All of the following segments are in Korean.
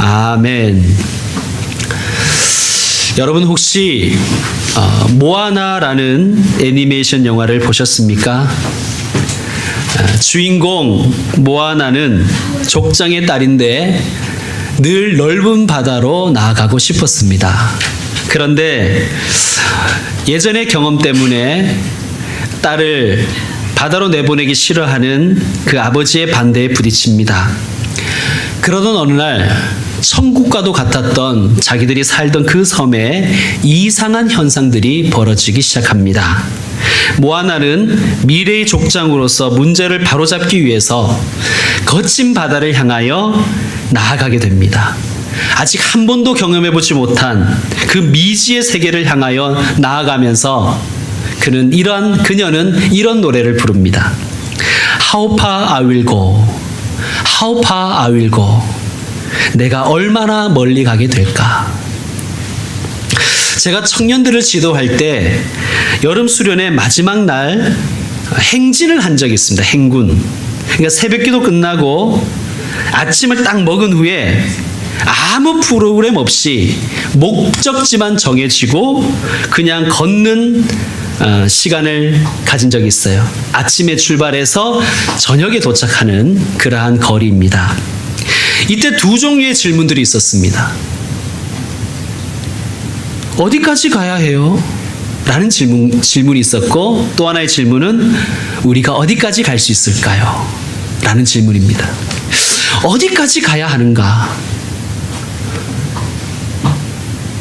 아멘. 여러분 혹시 모아나라는 애니메이션 영화를 보셨습니까? 주인공 모아나는 족장의 딸인데 늘 넓은 바다로 나아가고 싶었습니다. 그런데 예전의 경험 때문에 딸을 바다로 내보내기 싫어하는 그 아버지의 반대에 부딪힙니다. 그러던 어느 날 천국과도 같았던 자기들이 살던 그 섬에 이상한 현상들이 벌어지기 시작합니다. 모아나는 미래의 족장으로서 문제를 바로잡기 위해서 거친 바다를 향하여 나아가게 됩니다. 아직 한 번도 경험해보지 못한 그 미지의 세계를 향하여 나아가면서 그녀는 이런 노래를 부릅니다. How far I will go, How far I will go. 내가 얼마나 멀리 가게 될까? 제가 청년들을 지도할 때 여름 수련의 마지막 날 행진을 한 적이 있습니다. 행군. 그러니까 새벽기도 끝나고 아침을 딱 먹은 후에 아무 프로그램 없이 목적지만 정해지고 그냥 걷는 시간을 가진 적이 있어요. 아침에 출발해서 저녁에 도착하는 그러한 거리입니다. 이때 두 종류의 질문들이 있었습니다. 어디까지 가야 해요? 라는 질문이 있었고, 또 하나의 질문은 우리가 어디까지 갈 수 있을까요? 라는 질문입니다. 어디까지 가야 하는가?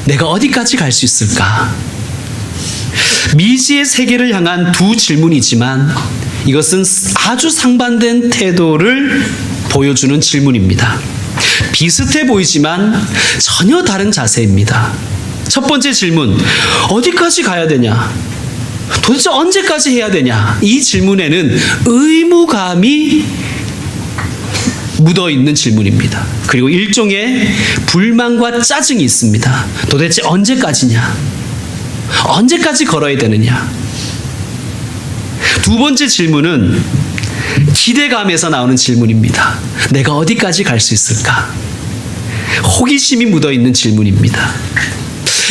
내가 어디까지 갈 수 있을까? 미지의 세계를 향한 두 질문이지만 이것은 아주 상반된 태도를 보여주는 질문입니다. 비슷해 보이지만 전혀 다른 자세입니다. 첫 번째 질문, 어디까지 가야 되냐? 도대체 언제까지 해야 되냐? 이 질문에는 의무감이 묻어 있는 질문입니다. 그리고 일종의 불만과 짜증이 있습니다. 도대체 언제까지냐? 언제까지 걸어야 되느냐? 두 번째 질문은 기대감에서 나오는 질문입니다. 내가 어디까지 갈 수 있을까? 호기심이 묻어 있는 질문입니다.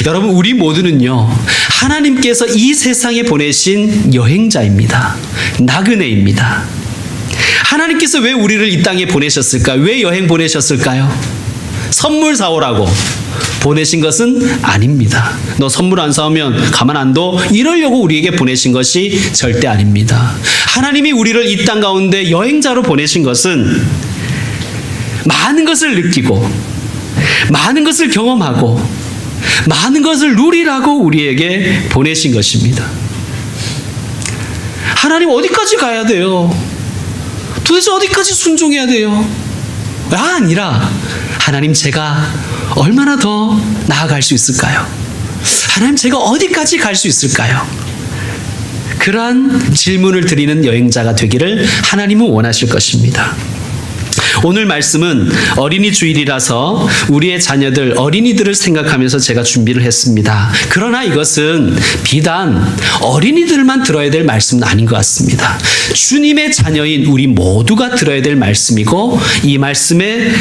여러분, 우리 모두는요, 하나님께서 이 세상에 보내신 여행자입니다. 나그네입니다. 하나님께서 왜 우리를 이 땅에 보내셨을까? 왜 여행 보내셨을까요? 선물 사오라고 보내신 것은 아닙니다. 너 선물 안 사오면 가만 안 둬? 이러려고 우리에게 보내신 것이 절대 아닙니다. 하나님이 우리를 이 땅 가운데 여행자로 보내신 것은 많은 것을 느끼고 많은 것을 경험하고 많은 것을 누리라고 우리에게 보내신 것입니다. 하나님 어디까지 가야 돼요? 도대체 어디까지 순종해야 돼요? 아니라 하나님, 제가 얼마나 더 나아갈 수 있을까요? 하나님, 제가 어디까지 갈 수 있을까요? 그러한 질문을 드리는 여행자가 되기를 하나님은 원하실 것입니다. 오늘 말씀은 어린이 주일이라서 우리의 자녀들, 어린이들을 생각하면서 제가 준비를 했습니다. 그러나 이것은 비단 어린이들만 들어야 될 말씀은 아닌 것 같습니다. 주님의 자녀인 우리 모두가 들어야 될 말씀이고, 이 말씀에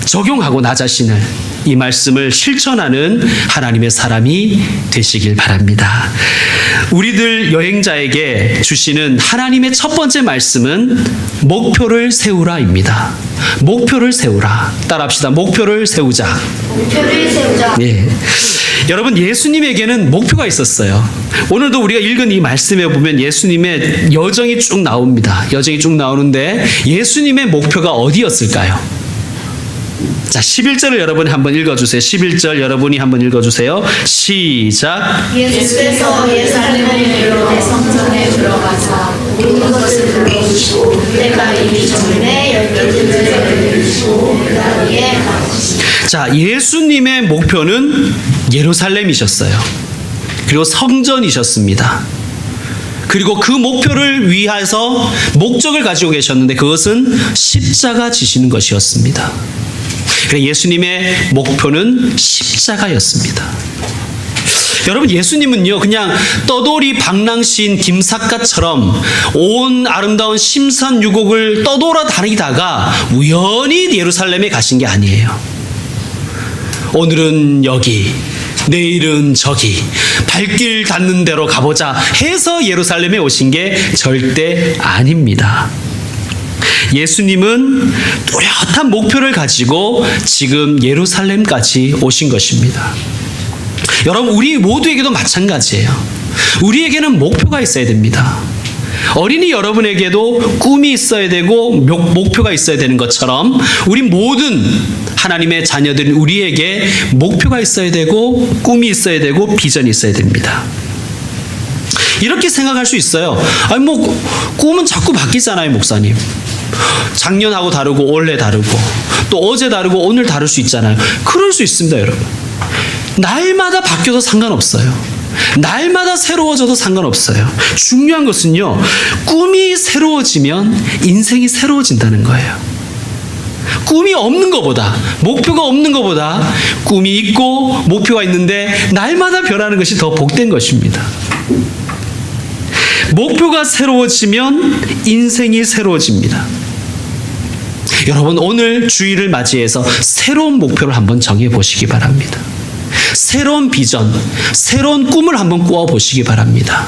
적용하고 나 자신을, 이 말씀을 실천하는 하나님의 사람이 되시길 바랍니다. 우리들 여행자에게 주시는 하나님의 첫 번째 말씀은 목표를 세우라입니다. 목표를 세우라. 따라합시다. 목표를 세우자. 목표를 세우자. 예. 여러분, 예수님에게는 목표가 있었어요. 오늘도 우리가 읽은 이 말씀에 보면 예수님의 여정이 쭉 나옵니다. 여정이 쭉 나오는데 예수님의 목표가 어디였을까요? 자, 11절을 여러분이 한번 읽어주세요. 11절 여러분이 한번 읽어주세요. 시작. 예수께서 예루살렘으로 성전에 들어가사 모든 것을 불러주시고 때가 이미 전에 열개들을 내리시고 그 다리에 가시니라. 자, 예수님의 목표는 예루살렘이셨어요. 그리고 성전이셨습니다. 그리고 그 목표를 위해서 목적을 가지고 계셨는데 그것은 십자가 지시는 것이었습니다. 예수님의 목표는 십자가였습니다. 여러분, 예수님은요, 그냥 떠돌이 방랑시인 김삿갓처럼 온 아름다운 심산유곡을 떠돌아 다니다가 우연히 예루살렘에 가신 게 아니에요. 오늘은 여기, 내일은 저기, 발길 닿는 대로 가보자 해서 예루살렘에 오신 게 절대 아닙니다. 예수님은 뚜렷한 목표를 가지고 지금 예루살렘까지 오신 것입니다. 여러분, 우리 모두에게도 마찬가지예요. 우리에게는 목표가 있어야 됩니다. 어린이 여러분에게도 꿈이 있어야 되고 목표가 있어야 되는 것처럼 우리 모든 하나님의 자녀들인 우리에게 목표가 있어야 되고 꿈이 있어야 되고 비전이 있어야 됩니다. 이렇게 생각할 수 있어요. 아니 뭐 꿈은 자꾸 바뀌잖아요, 목사님. 작년하고 다르고 올해 다르고 또 어제 다르고 오늘 다를 수 있잖아요. 그럴 수 있습니다, 여러분. 날마다 바뀌어도 상관없어요. 날마다 새로워져도 상관없어요. 중요한 것은요, 꿈이 새로워지면 인생이 새로워진다는 거예요. 꿈이 없는 것보다, 목표가 없는 것보다 꿈이 있고 목표가 있는데 날마다 변하는 것이 더 복된 것입니다. 목표가 새로워지면 인생이 새로워집니다. 여러분, 오늘 주일을 맞이해서 새로운 목표를 한번 정해보시기 바랍니다. 새로운 비전, 새로운 꿈을 한번 꾸어보시기 바랍니다.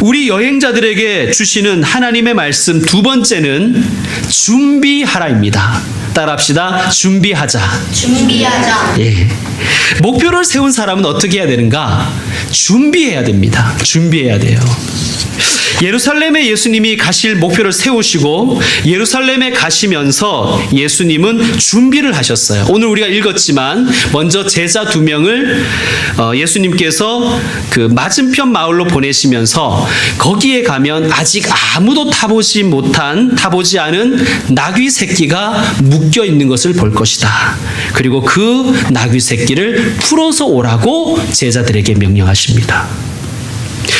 우리 여행자들에게 주시는 하나님의 말씀 두 번째는 준비하라입니다. 따라합시다. 준비하자. 준비하자. 예. 목표를 세운 사람은 어떻게 해야 되는가? 준비해야 됩니다. 준비해야 돼요. 예루살렘에 예수님이 가실 목표를 세우시고 예루살렘에 가시면서 예수님은 준비를 하셨어요. 오늘 우리가 읽었지만 먼저 제자 2명을 예수님께서 그 맞은편 마을로 보내시면서 거기에 가면 아직 아무도 타보지 않은 나귀 새끼가 묶여 있는 것을 볼 것이다. 그리고 그 나귀 새끼를 풀어서 오라고 제자들에게 명령하십니다.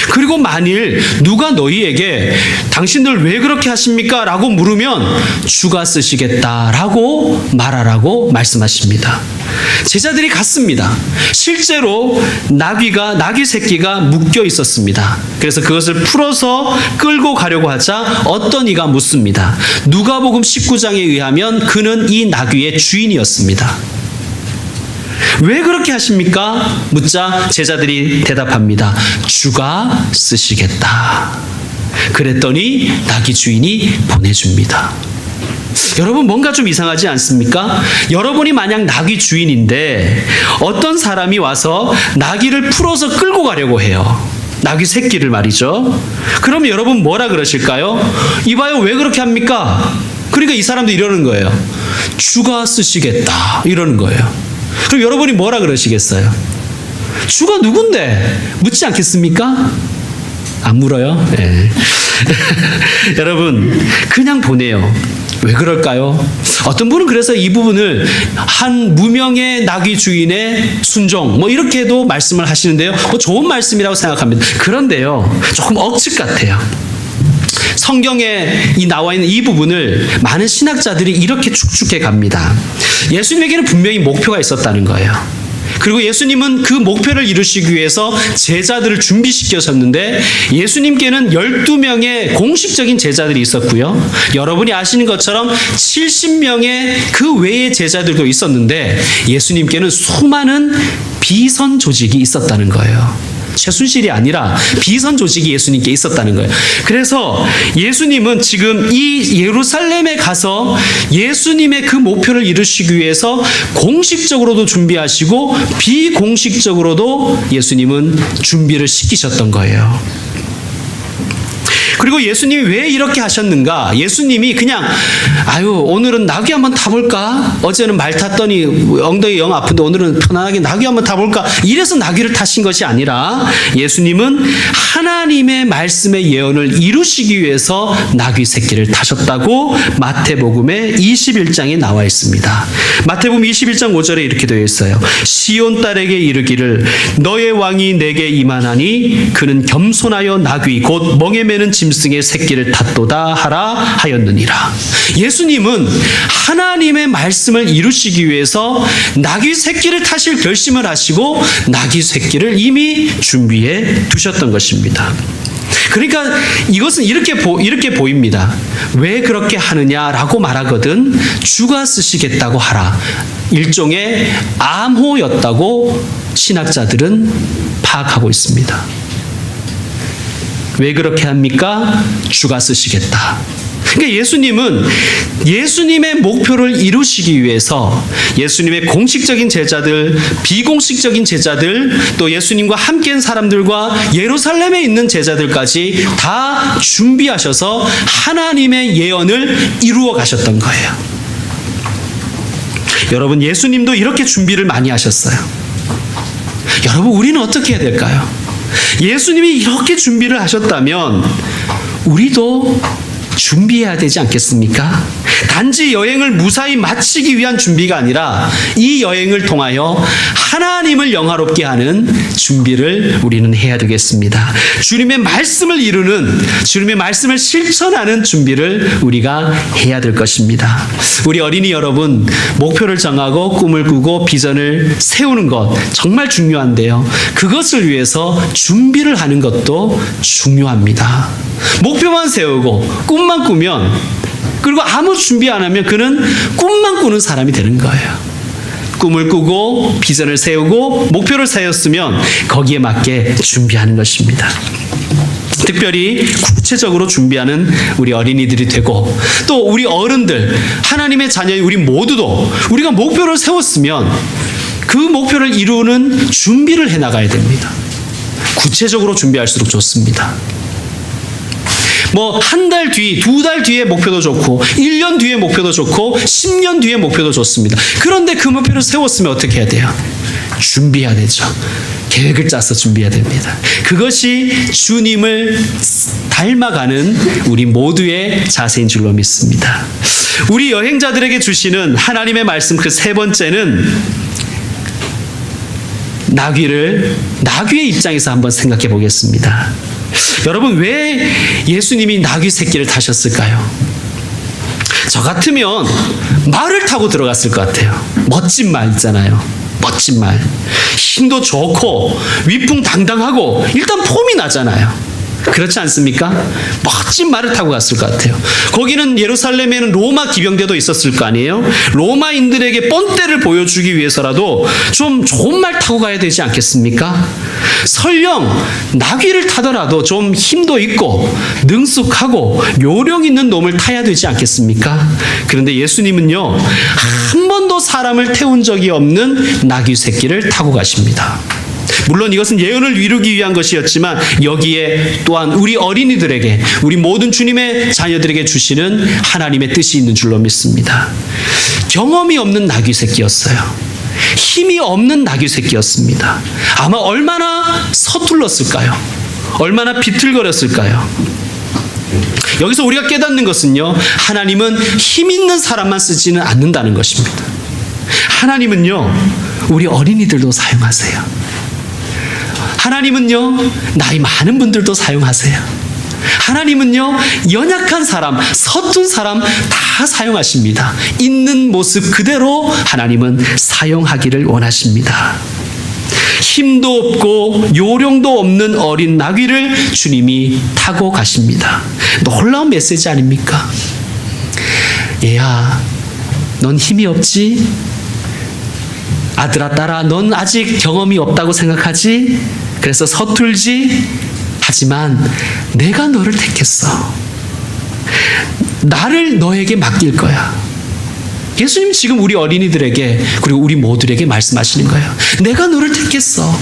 그리고 만일 누가 너희에게 당신들 왜 그렇게 하십니까? 라고 물으면 주가 쓰시겠다라고 말하라고 말씀하십니다. 제자들이 갔습니다. 실제로 나귀 새끼가 묶여 있었습니다. 그래서 그것을 풀어서 끌고 가려고 하자 어떤 이가 묻습니다. 누가복음 19장에 의하면 그는 이 나귀의 주인이었습니다. 왜 그렇게 하십니까? 묻자 제자들이 대답합니다. 주가 쓰시겠다. 그랬더니 나귀 주인이 보내줍니다. 여러분, 뭔가 좀 이상하지 않습니까? 여러분이 만약 나귀 주인인데 어떤 사람이 와서 나귀를 풀어서 끌고 가려고 해요. 나귀 새끼를 말이죠. 그럼 여러분 뭐라 그러실까요? 이봐요, 왜 그렇게 합니까? 그러니까 이 사람도 이러는 거예요. 주가 쓰시겠다. 이러는 거예요. 그럼 여러분이 뭐라 그러시겠어요? 주가 누군데? 묻지 않겠습니까? 안 물어요? 네. 여러분, 그냥 보내요. 왜 그럴까요? 어떤 분은 그래서 이 부분을 한 무명의 나귀 주인의 순종 뭐 이렇게도 말씀을 하시는데요. 뭐 좋은 말씀이라고 생각합니다. 그런데요, 조금 억측 같아요. 성경에 나와 있는 이 부분을 많은 신학자들이 이렇게 축축해 갑니다. 예수님에게는 분명히 목표가 있었다는 거예요. 그리고 예수님은 그 목표를 이루시기 위해서 제자들을 준비시키셨는데 예수님께는 12명의 공식적인 제자들이 있었고요. 여러분이 아시는 것처럼 70명의 그 외의 제자들도 있었는데 예수님께는 수많은 비선 조직이 있었다는 거예요. 최순실이 아니라 비선 조직이 예수님께 있었다는 거예요. 그래서 예수님은 지금 이 예루살렘에 가서 예수님의 그 목표를 이루시기 위해서 공식적으로도 준비하시고 비공식적으로도 예수님은 준비를 시키셨던 거예요. 그리고 예수님이 왜 이렇게 하셨는가? 예수님이 그냥 오늘은 나귀 한번 타볼까? 어제는 말 탔더니 엉덩이 영 아픈데 오늘은 편안하게 나귀 한번 타볼까? 이래서 나귀를 타신 것이 아니라 예수님은 하나님의 말씀의 예언을 이루시기 위해서 나귀 새끼를 타셨다고 마태복음의 21장에 나와 있습니다. 마태복음 21장 5절에 이렇게 되어 있어요. 시온 딸에게 이르기를 너의 왕이 내게 임하나니 그는 겸손하여 나귀 곧 멍에 매는 짐 짐승의 새끼를 탔도다 하라 하였느니라. 예수님은 하나님의 말씀을 이루시기 위해서 나귀 새끼를 타실 결심을 하시고 나귀 새끼를 이미 준비해 두셨던 것입니다. 그러니까 이것은 이렇게 보입니다. 왜 그렇게 하느냐라고 말하거든 주가 쓰시겠다고 하라. 일종의 암호였다고 신학자들은 파악하고 있습니다. 왜 그렇게 합니까? 주가 쓰시겠다. 그러니까 예수님은 예수님의 목표를 이루시기 위해서 예수님의 공식적인 제자들, 비공식적인 제자들, 또 예수님과 함께한 사람들과 예루살렘에 있는 제자들까지 다 준비하셔서 하나님의 예언을 이루어 가셨던 거예요. 여러분, 예수님도 이렇게 준비를 많이 하셨어요. 여러분, 우리는 어떻게 해야 될까요? 예수님이 이렇게 준비를 하셨다면 우리도 준비해야 되지 않겠습니까? 단지 여행을 무사히 마치기 위한 준비가 아니라 이 여행을 통하여 하나님을 영화롭게 하는 준비를 우리는 해야 되겠습니다. 주님의 말씀을 이루는, 주님의 말씀을 실천하는 준비를 우리가 해야 될 것입니다. 우리 어린이 여러분, 목표를 정하고 꿈을 꾸고 비전을 세우는 것 정말 중요한데요. 그것을 위해서 준비를 하는 것도 중요합니다. 목표만 세우고 꿈만 꾸면, 그리고 아무 준비 안 하면 그는 꿈만 꾸는 사람이 되는 거예요. 꿈을 꾸고 비전을 세우고 목표를 세웠으면 거기에 맞게 준비하는 것입니다. 특별히 구체적으로 준비하는 우리 어린이들이 되고, 또 우리 어른들, 하나님의 자녀인 우리 모두도 우리가 목표를 세웠으면 그 목표를 이루는 준비를 해나가야 됩니다. 구체적으로 준비할수록 좋습니다. 한 달 뒤, 2달 뒤에 목표도 좋고 1년 뒤에 목표도 좋고 10년 뒤에 목표도 좋습니다. 그런데 그 목표를 세웠으면 어떻게 해야 돼요? 준비해야 되죠. 계획을 짜서 준비해야 됩니다. 그것이 주님을 닮아가는 우리 모두의 자세인 줄로 믿습니다. 우리 여행자들에게 주시는 하나님의 말씀 그 세 번째는 나귀의 입장에서 한번 생각해 보겠습니다. 여러분, 왜 예수님이 나귀 새끼를 타셨을까요? 저 같으면 말을 타고 들어갔을 것 같아요. 멋진 말 있잖아요. 멋진 말. 힘도 좋고 위풍당당하고 일단 폼이 나잖아요. 그렇지 않습니까? 멋진 말을 타고 갔을 것 같아요. 거기는 예루살렘에는 로마 기병대도 있었을 거 아니에요? 로마인들에게 뻔때를 보여주기 위해서라도 좀 좋은 말 타고 가야 되지 않겠습니까? 설령 나귀를 타더라도 좀 힘도 있고 능숙하고 요령 있는 놈을 타야 되지 않겠습니까? 그런데 예수님은요, 한 번도 사람을 태운 적이 없는 나귀 새끼를 타고 가십니다. 물론 이것은 예언을 이루기 위한 것이었지만 여기에 또한 우리 어린이들에게, 우리 모든 주님의 자녀들에게 주시는 하나님의 뜻이 있는 줄로 믿습니다. 경험이 없는 나귀 새끼였어요. 힘이 없는 나귀 새끼였습니다. 아마 얼마나 서툴렀을까요? 얼마나 비틀거렸을까요? 여기서 우리가 깨닫는 것은요, 하나님은 힘 있는 사람만 쓰지는 않는다는 것입니다. 하나님은요, 우리 어린이들도 사용하세요. 하나님은요, 나이 많은 분들도 사용하세요. 하나님은요, 연약한 사람, 서툰 사람 다 사용하십니다. 있는 모습 그대로 하나님은 사용하기를 원하십니다. 힘도 없고 요령도 없는 어린 나귀를 주님이 타고 가십니다. 놀라운 메시지 아닙니까? 얘야, 넌 힘이 없지? 아들아, 딸아, 넌 아직 경험이 없다고 생각하지? 그래서 서툴지? 하지만 내가 너를 택했어. 나를 너에게 맡길 거야. 예수님 지금 우리 어린이들에게, 그리고 우리 모두에게 말씀하시는 거예요. 내가 너를 택했어.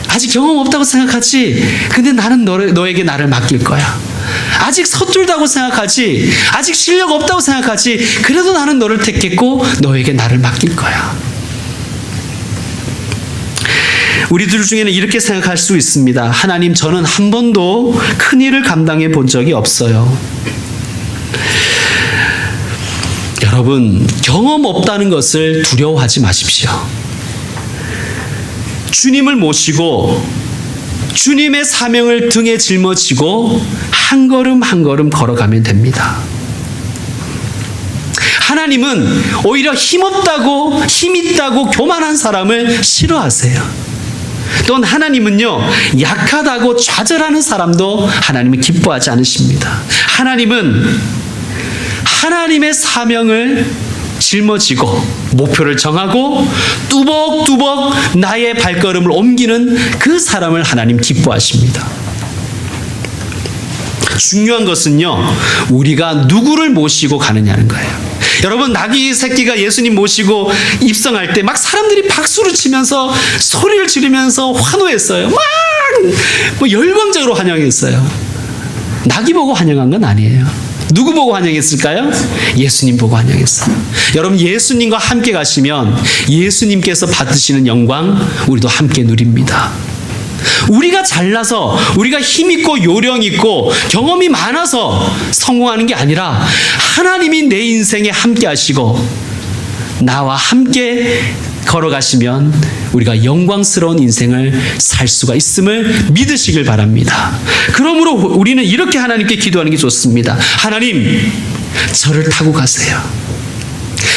아직 경험 없다고 생각하지? 근데 나는 너에게 나를 맡길 거야. 아직 서툴다고 생각하지? 아직 실력 없다고 생각하지? 그래도 나는 너를 택했고 너에게 나를 맡길 거야. 우리들 중에는 이렇게 생각할 수 있습니다. 하나님, 저는 한 번도 큰 일을 감당해 본 적이 없어요. 여러분, 경험 없다는 것을 두려워하지 마십시오. 주님을 모시고 주님의 사명을 등에 짊어지고 한 걸음 한 걸음 걸어가면 됩니다. 하나님은 오히려 힘없다고 힘있다고 교만한 사람을 싫어하세요. 또한 하나님은요, 약하다고 좌절하는 사람도 하나님은 기뻐하지 않으십니다. 하나님은 하나님의 사명을 짊어지고 목표를 정하고 뚜벅뚜벅 나의 발걸음을 옮기는 그 사람을 하나님 기뻐하십니다. 중요한 것은요, 우리가 누구를 모시고 가느냐는 거예요. 여러분, 나귀 새끼가 예수님 모시고 입성할 때 막 사람들이 박수를 치면서 소리를 지르면서 환호했어요. 막 열광적으로 환영했어요. 나귀 보고 환영한 건 아니에요. 누구 보고 환영했을까요? 예수님 보고 환영했어요. 여러분, 예수님과 함께 가시면 예수님께서 받으시는 영광 우리도 함께 누립니다. 우리가 잘나서, 우리가 힘있고 요령있고 경험이 많아서 성공하는 게 아니라 하나님이 내 인생에 함께 하시고 나와 함께 걸어가시면 우리가 영광스러운 인생을 살 수가 있음을 믿으시길 바랍니다. 그러므로 우리는 이렇게 하나님께 기도하는 게 좋습니다. 하나님, 저를 타고 가세요.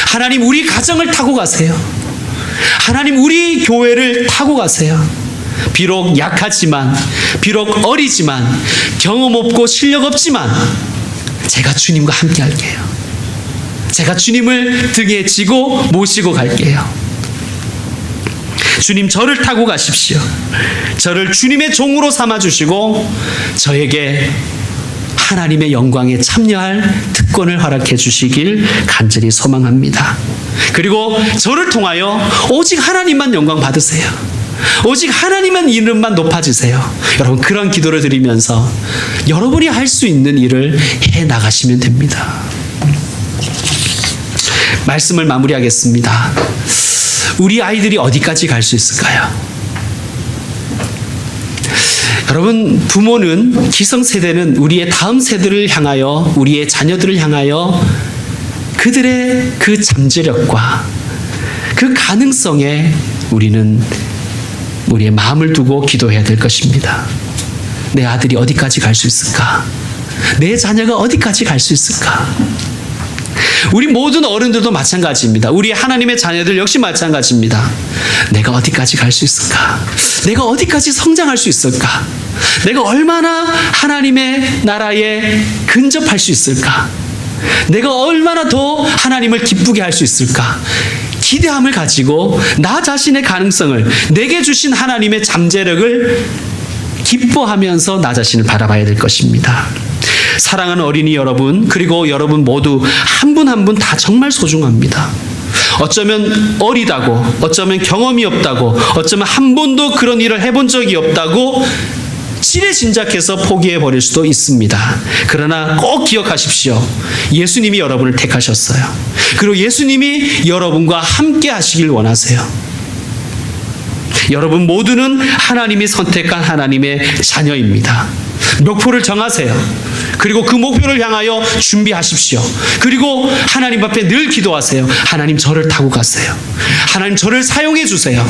하나님, 우리 가정을 타고 가세요. 하나님, 우리 교회를 타고 가세요. 비록 약하지만, 비록 어리지만, 경험 없고 실력 없지만 제가 주님과 함께 할게요. 제가 주님을 등에 지고 모시고 갈게요. 주님, 저를 타고 가십시오. 저를 주님의 종으로 삼아주시고 저에게 하나님의 영광에 참여할 특권을 허락해 주시길 간절히 소망합니다. 그리고 저를 통하여 오직 하나님만 영광 받으세요. 오직 하나님만 이름만 높아지세요. 여러분, 그런 기도를 드리면서 여러분이 할 수 있는 일을 해 나가시면 됩니다. 말씀을 마무리하겠습니다. 우리 아이들이 어디까지 갈 수 있을까요? 여러분, 부모는, 기성세대는 우리의 다음 세대를 향하여, 우리의 자녀들을 향하여 그들의 그 잠재력과 그 가능성에 우리는 우리의 마음을 두고 기도해야 될 것입니다. 내 아들이 어디까지 갈 수 있을까? 내 자녀가 어디까지 갈 수 있을까? 우리 모든 어른들도 마찬가지입니다. 우리 하나님의 자녀들 역시 마찬가지입니다. 내가 어디까지 갈 수 있을까? 내가 어디까지 성장할 수 있을까? 내가 얼마나 하나님의 나라에 근접할 수 있을까? 내가 얼마나 더 하나님을 기쁘게 할 수 있을까? 기대함을 가지고 나 자신의 가능성을, 내게 주신 하나님의 잠재력을 기뻐하면서 나 자신을 바라봐야 될 것입니다. 사랑하는 어린이 여러분, 그리고 여러분 모두 한 분 한 분 다 정말 소중합니다. 어쩌면 어리다고, 어쩌면 경험이 없다고, 어쩌면 한 번도 그런 일을 해본 적이 없다고 지레짐작해서 포기해버릴 수도 있습니다. 그러나 꼭 기억하십시오. 예수님이 여러분을 택하셨어요. 그리고 예수님이 여러분과 함께 하시길 원하세요. 여러분 모두는 하나님이 선택한 하나님의 자녀입니다. 목표를 정하세요. 그리고 그 목표를 향하여 준비하십시오. 그리고 하나님 앞에 늘 기도하세요. 하나님, 저를 타고 가세요. 하나님, 저를 사용해 주세요.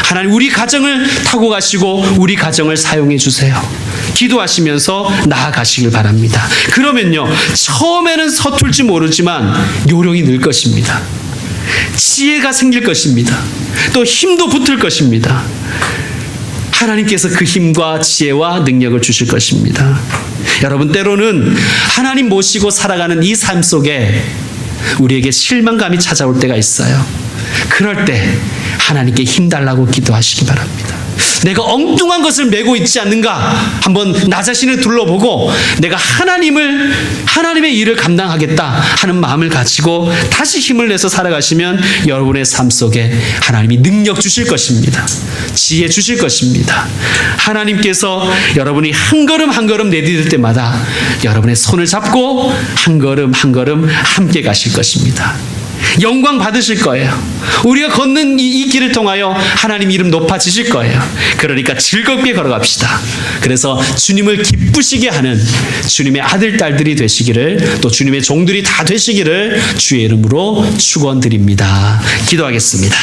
하나님, 우리 가정을 타고 가시고 우리 가정을 사용해 주세요. 기도하시면서 나아가시길 바랍니다. 그러면요, 처음에는 서툴지 모르지만 요령이 늘 것입니다. 지혜가 생길 것입니다. 또 힘도 붙을 것입니다. 하나님께서 그 힘과 지혜와 능력을 주실 것입니다. 여러분, 때로는 하나님 모시고 살아가는 이 삶 속에 우리에게 실망감이 찾아올 때가 있어요. 그럴 때 하나님께 힘달라고 기도하시기 바랍니다. 내가 엉뚱한 것을 메고 있지 않는가 한번 나 자신을 둘러보고 내가 하나님의 일을 감당하겠다 하는 마음을 가지고 다시 힘을 내서 살아가시면 여러분의 삶 속에 하나님이 능력 주실 것입니다. 지혜 주실 것입니다. 하나님께서 여러분이 한 걸음 한 걸음 내디딜 때마다 여러분의 손을 잡고 한 걸음 한 걸음 함께 가실 것입니다. 영광 받으실 거예요. 우리가 걷는 이 길을 통하여 하나님 이름 높아지실 거예요. 그러니까 즐겁게 걸어갑시다. 그래서 주님을 기쁘시게 하는 주님의 아들, 딸들이 되시기를, 또 주님의 종들이 다 되시기를 주의 이름으로 축원드립니다. 기도하겠습니다.